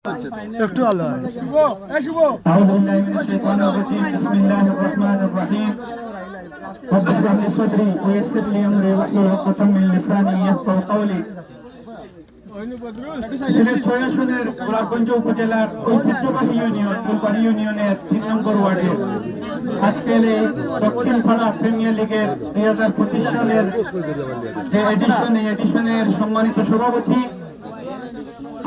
একটু ভালো হয়। أعوذ بالله من الشيطان الرجيم بسم الله الرحمن الرحيم رب اشرح لي صدري ويسر لي أمري واحلل عقدة من لساني يفقهوا قولي সিলেট ৬ আসনের গোলাপগঞ্জ উপজেলার ঐতিহ্যবাহী ইউনিয়ন ফুলবাড়ি ইউনিয়নের ৩ নম্বর ওয়ার্ডের আজকের এই দক্ষিণ পাড়া প্রিমিয়ার লিগের ২০২৫ সালের যে এডিশনের সম্মানিত সভাপতি,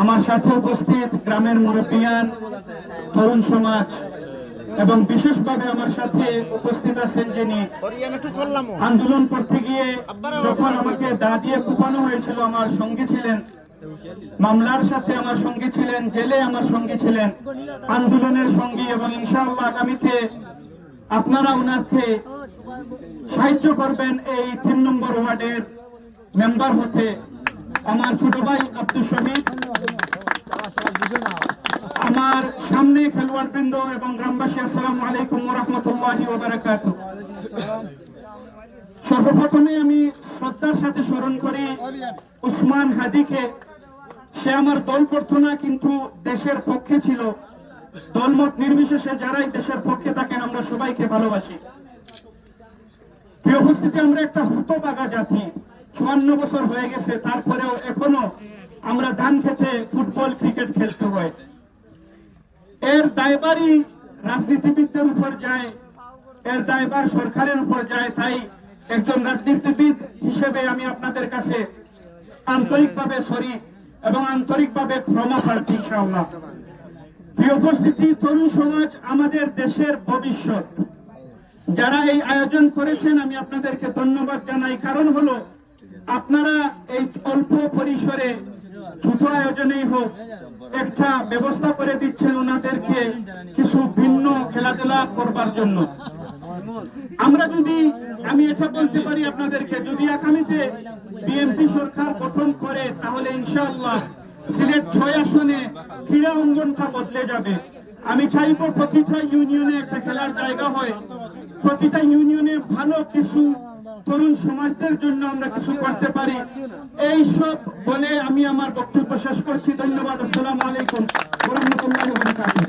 আমার সাথে উপস্থিত গ্রামের মুরব্বিয়ান, তরুণ সমাজ এবং বিশেষভাবে আমার সাথে উপস্থিত আছেন যিনি আন্দোলন করতে গিয়ে যখন আমাকে দা দিয়ে কুপানো হয়েছিল আমার সঙ্গে ছিলেন, মামলার সাথে আমার সঙ্গে ছিলেন, জেলে আমার সঙ্গে ছিলেন, আন্দোলনের সঙ্গী এবং ইনশাআল্লাহ আগামীতে আপনারা ওনাকে সাহায্য করবেন এই ৩ নম্বর ওয়ার্ডের মেম্বার হতে। আমার ছোট ভাই আব্দুল শহীদ, আমার সামনে খেলোয়াড়বৃন্দ এবং গ্রামবাসী, আসসালামু আলাইকুম ওয়া রাহমাতুল্লাহি ওয়া বারাকাতুহু। সর্বপ্রথমে আমি শ্রদ্ধার সাথে স্মরণ করি উসমান হাদিকে। সে আমার দল করতো না, কিন্তু দেশের পক্ষে ছিল। দলমত নির্বিশেষে যারাই দেশের পক্ষে থাকেন আমরা সবাইকে ভালোবাসি। প্রিয় উপস্থিতি, আমরা একটা হতভাগা জাতি। ৫৪ বছর হয়ে গেছে, তারপরেও এখনো আমরা ধান খেতে ফুটবল ক্রিকেট খেলতে হয়। এর দায়ভারই রাজনীতিবিদদের উপর যায়, এর দায়ভার সরকারের উপর যায়। তাই একজন রাজনীতিবিদ হিসেবে আমি আপনাদের কাছে আন্তরিকভাবে সরি এবং আন্তরিকভাবে ক্ষমা প্রার্থী ইনশাআল্লাহ। প্রিয় উপস্থিতি, তরুণ সমাজ আমাদের দেশের ভবিষ্যৎ। যারা এই আয়োজন করেছেন আমি আপনাদেরকে ধন্যবাদ জানাই। কারণ হলো আপনারা এই অল্প পরিসরে ছোট আয়োজনেই হোক একটা ব্যবস্থা করে দিচ্ছেন ওনাদেরকে কিছু ভিন্ন খেলাধুলা করবার জন্য। আমরা যদি আমি এটা বলতে পারি আপনাদেরকে, যদি আগামীতে বিএনপি সরকার গঠন করে তাহলে ইনশাআল্লাহ সিলেট ৬ আসনে ক্রীড়া অঙ্গনটা বদলে যাবে। আমি চাইব প্রতিটা ইউনিয়নে একটা খেলার জায়গা হয়, প্রতিটা ইউনিয়নে ভালো কিছু তরুণ সমাজদের জন্য আমরা কিছু করতে পারি। এই সব বলে আমি আমার বক্তব্য শেষ করছি। ধন্যবাদ। আসসালামু আলাইকুম ওয়া রাহমাতুল্লাহি ওয়া বারাকাতুহু।